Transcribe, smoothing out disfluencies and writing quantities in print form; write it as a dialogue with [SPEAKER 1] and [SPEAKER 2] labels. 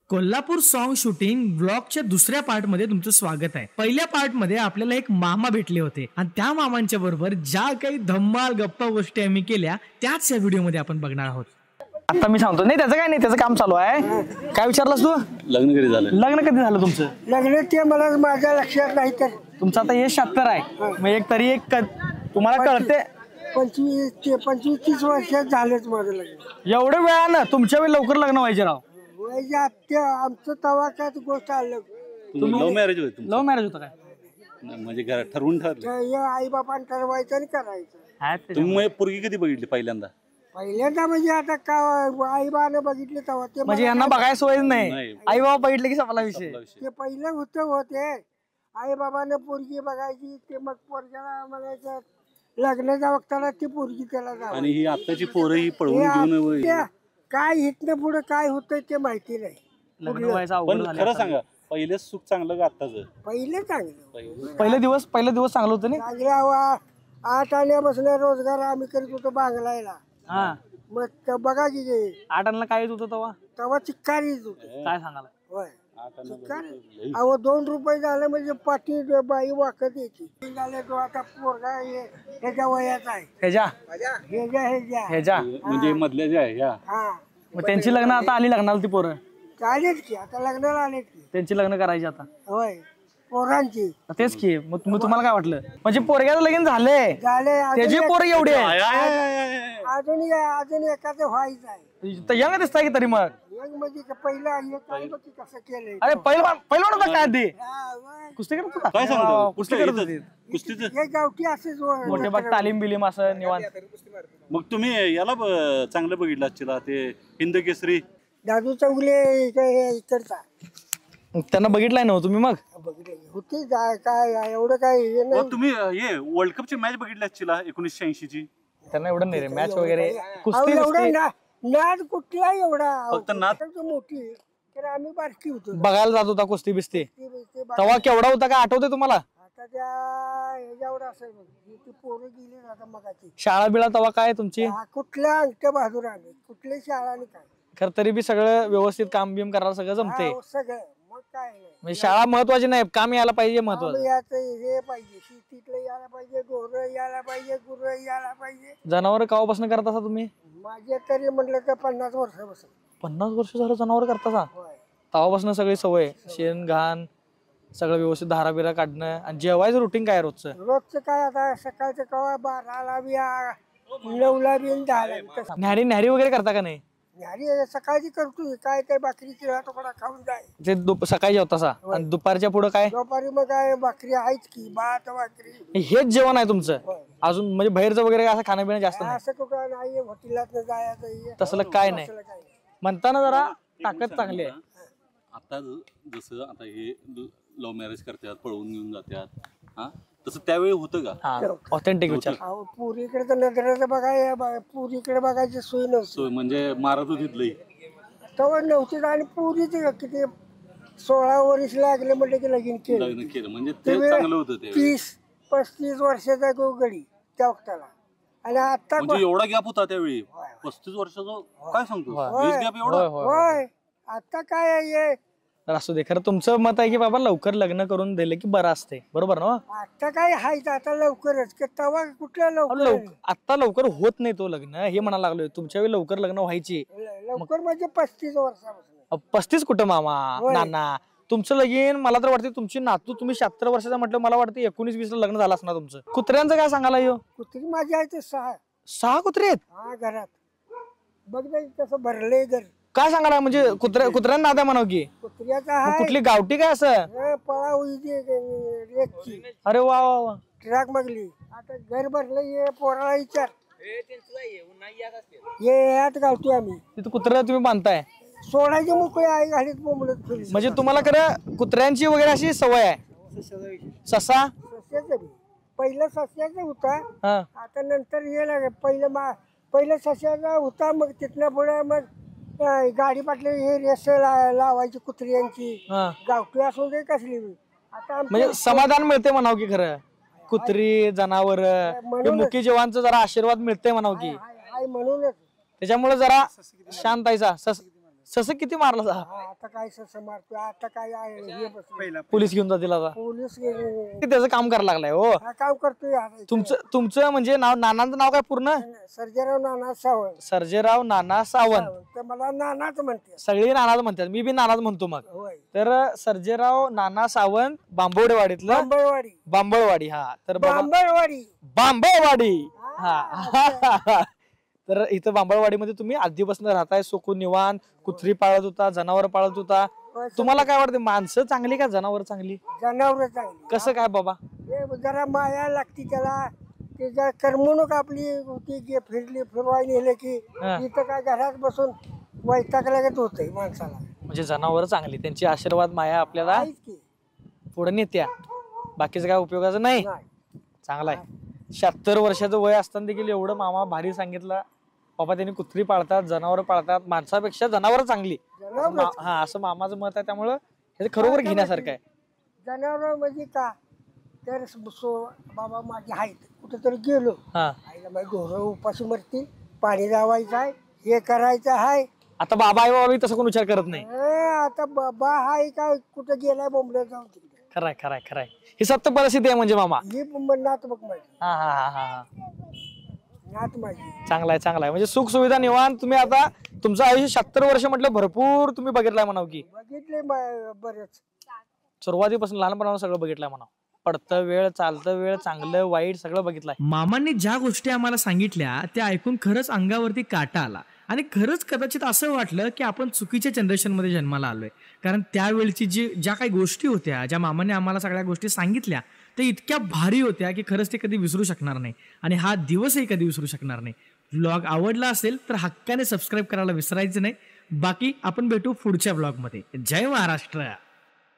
[SPEAKER 1] Kolhapur song shooting ब्लॉगच्या दुसऱ्या part मध्ये तुमचं स्वागत आहे। पहिल्या पार्ट मध्ये आपल्याला एक मामा भेटले होते आणि त्या मामांच्या बरोबर ज्या काही धम्माल गप्पा गोष्टी आम्ही केल्या त्याच या व्हिडिओ मध्ये आपण बघणार आहोत।
[SPEAKER 2] आता मी सांगतो नाही त्याचं काय नाही, त्याचं काम चालू आहे। काय विचारलास तू?
[SPEAKER 3] लग्न कधी झालं?
[SPEAKER 2] लग्न कधी झालं तुमचं?
[SPEAKER 4] लग्न ते मला माझ्या लक्षात नाही तर
[SPEAKER 2] तुमचं आता हे 76 आहे, मग एक तरी एक तुम्हाला कळते
[SPEAKER 4] 25-30 वर्षात झालंच माझं लग्न।
[SPEAKER 2] एवढं वेळानं तुमच्या वेळी लवकर लग्न व्हायचे राव।
[SPEAKER 4] आमचं तवा काय गोष्ट आलं
[SPEAKER 3] लव्ह मॅरेज होतं?
[SPEAKER 2] लव्ह मॅरेज होतं काय?
[SPEAKER 3] म्हणजे घरात ठरवून ठरलं?
[SPEAKER 4] आई बापान ठरवायचं आणि करायचं।
[SPEAKER 3] तुम्ही पोरगी कधी बघितली पहिल्यांदा?
[SPEAKER 4] पहिल्यांदा म्हणजे आता का आई बाबाने बघितले तेव्हा ते
[SPEAKER 2] म्हणजे यांना बघायला सोय नाही,
[SPEAKER 3] नाही.
[SPEAKER 2] आई बाबा बघितले की संपला विषय।
[SPEAKER 4] ते पहिलं होते आई बाबाने पोरगी बघायची, ते मग पोरग्याला म्हणायचं लग्नाच्या वक्ताला ती पोरगी त्याला जावं।
[SPEAKER 3] आणि ही आताची पोरं ही पळवून घेऊन
[SPEAKER 4] काय इथनं पुढे काय होतंय ते माहिती नाही।
[SPEAKER 2] लग्न व्हायचं अवघड
[SPEAKER 3] पण
[SPEAKER 2] झालं
[SPEAKER 3] खरं
[SPEAKER 2] आता।
[SPEAKER 3] सांगा, पहिलं सुख चांगलं का आताच?
[SPEAKER 4] पहिलं चांगलं
[SPEAKER 2] पहिलं दिवस चांगलं होतं नाही?
[SPEAKER 4] चांगलं 8 आण्यापासून रोजगार आम्ही करीत होतो बांगलायला।
[SPEAKER 2] हा,
[SPEAKER 4] मग बघा की
[SPEAKER 2] 8 आण्याला काय येत होतं तेव्हा?
[SPEAKER 4] तेव्हा चिक्कारी येत होते।
[SPEAKER 2] काय सांगायला?
[SPEAKER 4] होय चिक्कारी अहो 2 रुपये झाले म्हणजे पाठी बाई वाकत यायची। झाले तो आता पोरगा ह्याच्या वयाचा आहे,
[SPEAKER 2] ह्याच्या
[SPEAKER 4] ह्याच्या
[SPEAKER 3] म्हणजे मधल्या ज्या आहे ह्या
[SPEAKER 4] हा
[SPEAKER 2] मग त्यांची लग्न आता आली लग्नाला ती पोरं,
[SPEAKER 4] आलेच की आता लग्नाला आलेच की।
[SPEAKER 2] त्यांची लग्न करायची आता।
[SPEAKER 4] होय पोरांची
[SPEAKER 2] तेच की मग तुम्हाला काय वाटलं? म्हणजे पोरग्याचं लगीन झालंय,
[SPEAKER 4] झाले
[SPEAKER 2] त्याची पोरं एवढी आहे,
[SPEAKER 4] अजून एखादं व्हायचं आहे।
[SPEAKER 2] यंग दिसताय की तरी मग?
[SPEAKER 4] एक म्हणजे पहिलं हे काय बघ की कसं केलंय।
[SPEAKER 2] अरे पहिलं होता काय ते
[SPEAKER 4] हा, होय.
[SPEAKER 2] कुस्ती करत होता?
[SPEAKER 3] काय सांगतो?
[SPEAKER 2] कुस्ती करत होती,
[SPEAKER 3] कुस्तीचं?
[SPEAKER 4] हे गावठी असेच
[SPEAKER 2] मोठे बघ तालीम बिलीम असं निवांत।
[SPEAKER 3] मग तुम्ही याला चांगलं बघितलं असतील ते हिंद केसरी
[SPEAKER 4] दादू चौगले इकडचा
[SPEAKER 2] त्यांना बघितलाय ना तुम्ही? मग
[SPEAKER 4] बघितले होती काय एवढं काय हे नाही।
[SPEAKER 3] तुम्ही हे वर्ल्ड कपची मॅच बघितली असतील 1986 ची?
[SPEAKER 2] त्यांना एवढं नाही रे मॅच वगैरे
[SPEAKER 4] अहो,
[SPEAKER 2] कुस्ती
[SPEAKER 4] एवढा नाद कुठला एवढा
[SPEAKER 3] फक्त नाद?
[SPEAKER 4] मोठी तर आम्ही बारकी होतो
[SPEAKER 2] बघायला जात होता कुस्ती बिस्ती,
[SPEAKER 4] ते
[SPEAKER 2] तेव्हा केवढा होता काय आठवते तुम्हाला?
[SPEAKER 4] आता त्या ह्याच्यावर असेल बघ, ती पोरं गेली आता मगाची
[SPEAKER 2] शाळा बिळा तेव्हा काय तुमची?
[SPEAKER 4] कुठल्या अंगठ्या बहादूर आले कुठली शाळा आणि काय
[SPEAKER 2] खर तरी बी सगळं व्यवस्थित काम बिम करायला सगळं जमते।
[SPEAKER 4] हा, सगळं मग काय नाही।
[SPEAKER 2] म्हणजे शाळा महत्वाची नाही, काम यायला पाहिजे महत्वाचं।
[SPEAKER 4] आम्ही याचं हे पाहिजे, शेतीतलं यायला पाहिजे, ढोरं यायला पाहिजे, गुरं यायला पाहिजे।
[SPEAKER 2] जनावर कावापासून करत असा तुम्ही?
[SPEAKER 4] माझे तरी म्हटलं तर 50 वर्षापासून।
[SPEAKER 2] 50 वर्ष झालं जनावर करता का?
[SPEAKER 4] होय
[SPEAKER 2] तेव्हापासून सगळी सवय, शेण घाण सगळं व्यवस्थित धारा बिरा काढणं आणि जेवायचं रुटीन काय रोजचं?
[SPEAKER 4] रोजचं काय आता सकाळचं कवा 12ला बी 9ला बी 10ला बी तसं।
[SPEAKER 2] न्याहारी वगैरे करता का नाही?
[SPEAKER 4] अरे सकाळची करतो काय काय भाकरी चिरा तुकडा खाऊन जाय
[SPEAKER 2] ते सकाळी जेवतासा आणि दुपारच्या पुढं काय?
[SPEAKER 4] दुपारी मग काय भाकरी आहेच की, भात भाकरी
[SPEAKER 2] हेच जेवण आहे तुमचं?
[SPEAKER 4] होय.
[SPEAKER 2] अजून म्हणजे बाहेरचं वगैरे असं खाणं जास्त नाही?
[SPEAKER 4] असं कुठं नाही हॉटेलात जायचं हे.
[SPEAKER 2] तसलं काय नाही
[SPEAKER 4] तसलं काय नाही।
[SPEAKER 2] म्हणताना जरा ताकद चांगली आहे।
[SPEAKER 3] आता जसं आता हे लव्ह मॅरेज करतात, पळवून घेऊन जातात, हा तसं त्यावेळी होतं का?
[SPEAKER 2] हा ऑथेंटिक विचार।
[SPEAKER 4] अहो पुरीकडे तर नजरेचं बघाय पुरीकडे बघायची सोय नव्हती,
[SPEAKER 3] सोय म्हणजे मारत होती लई?
[SPEAKER 4] तेव्हा नव्हती। आणि पुरीचे किती 16 वर्ष लागले म्हटलं की लगीन केलं।
[SPEAKER 3] लग्न केलं म्हणजे ते चांगलं होतं ते?
[SPEAKER 4] 30-35 वर्षाचा गडी त्या वक्ताला। आणि आता
[SPEAKER 3] म्हणजे एवढा गॅप होता त्यावेळी? 35 वर्षाचा? काय सांगतो, वीस गॅप एवढा?
[SPEAKER 4] होय आता काय आहे
[SPEAKER 2] तर असू दे, खरं तुमचं मत आहे की बाबा लवकर लग्न करून दिलं की बरं असते, बरोबर ना?
[SPEAKER 4] आता काय हायच आता लवकरच तेव्हा कुठल्या लवकर
[SPEAKER 2] आता लवकर होत नाही तो लग्न, हे म्हणायला लागलोय। तुमच्या वेळी लवकर लग्न व्हायची,
[SPEAKER 4] लवकर म्हणजे 35 वर्षापासून।
[SPEAKER 2] 35 कुठं मामा नाना, तुमचं लगीन मला तर वाटतं तुमची नातू, तुम्ही 76 वर्षाचा म्हटलं, मला वाटतं 19-20 ला लग्न झालं असणार तुमचं। कुत्र्यांचं काय सांगायला यो?
[SPEAKER 4] कुत्री माझी आहे ते
[SPEAKER 2] 6 कुत्रे आहेत?
[SPEAKER 4] हा घरात बघ नाही कसं भरलंय घर।
[SPEAKER 2] काय सांगायला म्हणजे कुत्र्यांना नादा म्हणाव की?
[SPEAKER 4] कुत्र्याचा
[SPEAKER 2] मग
[SPEAKER 4] हाय
[SPEAKER 2] कुठली गावठी काय असं?
[SPEAKER 4] पळा होई रेतची
[SPEAKER 2] अरे वा वा वा,
[SPEAKER 4] ट्रॅक बघली आता घर भरलं ये पोराला विचार ये यात गावठी आम्ही
[SPEAKER 2] तिथं कुत्रा तुम्ही बांधताय?
[SPEAKER 4] सोडायची मोकळी आई घालीत बोंबलत फिरली।
[SPEAKER 2] म्हणजे तुम्हाला खरं कुत्र्यांची वगैरे अशी सवय आहे? ससा?
[SPEAKER 4] सस्याचं बी पहिलं सस्याचं होता,
[SPEAKER 2] हा
[SPEAKER 4] आता नंतर हे लागे पहिलं सस्याचा होता, मग तिथनं पुढे मग गाडी पाटली हे रेस लावायची कुत्र्यांची,
[SPEAKER 2] हा,
[SPEAKER 4] गावठी असून दे कसली बी। आता
[SPEAKER 2] म्हणजे समाधान मिळते म्हणाव की खरं? कुत्री जनावर मुकी जीवांचा जरा आशीर्वाद मिळते म्हणाव की?
[SPEAKER 4] म्हणूनच
[SPEAKER 2] त्याच्यामुळे जरा शांत आहे सस किती मारला जा
[SPEAKER 4] आता काय ससं मारतोय आता काय आहे हे बसलं.
[SPEAKER 2] पोलीस घेऊन जातील आता
[SPEAKER 4] पोलीस गेले.
[SPEAKER 2] त्याचं काम करायला लागलाय हो
[SPEAKER 4] हा काम करतोय आता.
[SPEAKER 2] तुमचं म्हणजे नानांचं नाव काय पूर्ण
[SPEAKER 4] सर्जेराव नाना सावंत.
[SPEAKER 2] सर्जेराव नाना सावंत.
[SPEAKER 4] तर मला नानाच म्हणते.
[SPEAKER 2] सगळी नानाच म्हणतात, मी बी नानाच म्हणतो मग.
[SPEAKER 4] होय.
[SPEAKER 2] तर सर्जेराव नाना सावंत बांबवडेवाडीतलं
[SPEAKER 4] बांबळवाडी.
[SPEAKER 2] बांबळवाडी. हा तर
[SPEAKER 4] बांबळवाडी.
[SPEAKER 2] बांबळवाडी. हा तर इथं बांबळवाडीमध्ये तुम्ही आधीपासून राहताय, सुकून निवांत, कुत्री पाळत होता, जनावर पाळत होता. तुम्हाला काय वाटतं, माणसं चांगली का जनावर चांगली?
[SPEAKER 4] जनावर चांगली.
[SPEAKER 2] कसं काय बाबा?
[SPEAKER 4] हे जरा माया लागती त्याला. ते जरा करमणूक आपली होती की फिरली फिरवाय नेलं की इथं काय घरात बसून वैतागल्यागत होतंय माणसाला.
[SPEAKER 2] म्हणजे जनावर चांगली, त्यांची आशीर्वाद माया आपल्याला
[SPEAKER 4] आहेच की.
[SPEAKER 2] पुढे नेत्या, बाकीचं काय उपयोगाचं नाही.
[SPEAKER 4] नाही.
[SPEAKER 2] चांगला आहे. 76 वर्षाचं वय असताना देखील एवढं मामा भारी सांगितलं. बाबा त्यांनी कुत्री पाळतात, जनावर पाळतात, माणसापेक्षा जनावर चांगली. हा असं मामाचं मत आहे. त्यामुळं हे खरोखर घेण्यासारखं आहे.
[SPEAKER 4] जनावर म्हणजे का तर बाबा माझे आहेत कुठेतरी गेलो,
[SPEAKER 2] हा
[SPEAKER 4] आईला माझी ढोरं उपाशी मरतील, पाणी लावायचं आहे, हे करायचं आहे.
[SPEAKER 2] आता बाबा आई बाबा तसं कोण विचार करत नाही.
[SPEAKER 4] आता बाबा हाय काय कुठं गेलाय बोंबलं जाऊन तिकडे.
[SPEAKER 2] खराय खराय खराय. ही सत्य परिस्थिती आहे म्हणजे मामा.
[SPEAKER 4] ही नात बघ माझी.
[SPEAKER 2] हा हा हा हा
[SPEAKER 4] नात माझी.
[SPEAKER 2] चांगला आहे चांगला आहे. म्हणजे सुख सुविधा निवांत. तुम्ही आता तुमचं आयुष्य 76 वर्ष म्हटलं भरपूर तुम्ही बघितलंय म्हणाव की.
[SPEAKER 4] बघितले बरेच.
[SPEAKER 2] सुरुवातीपासून लहानपणाला सगळं बघितलंय म्हणाव. पडतं वेळ, चालतं वेळ, चांगलं वाईट सगळं बघितलंय.
[SPEAKER 1] मामांनी ज्या गोष्टी आम्हाला सांगितल्या त्या ऐकून खरंच अंगावरती काटा आला आणि खरंच कदाचित असं वाटलं की आपण चुकीच्या जनरेशनमध्ये जन्माला आलोय. कारण त्यावेळची ज्या काही गोष्टी होत्या, ज्या मामाने आम्हाला सगळ्या गोष्टी सांगितल्या त्या इतक्या भारी होत्या की खरंच ते कधी विसरू शकणार नाही आणि हा दिवसही कधी विसरू शकणार नाही. व्लॉग आवडला असेल तर हक्काने सबस्क्राईब करायला विसरायचं नाही. बाकी आपण भेटू पुढच्या व्लॉगमध्ये. जय महाराष्ट्र.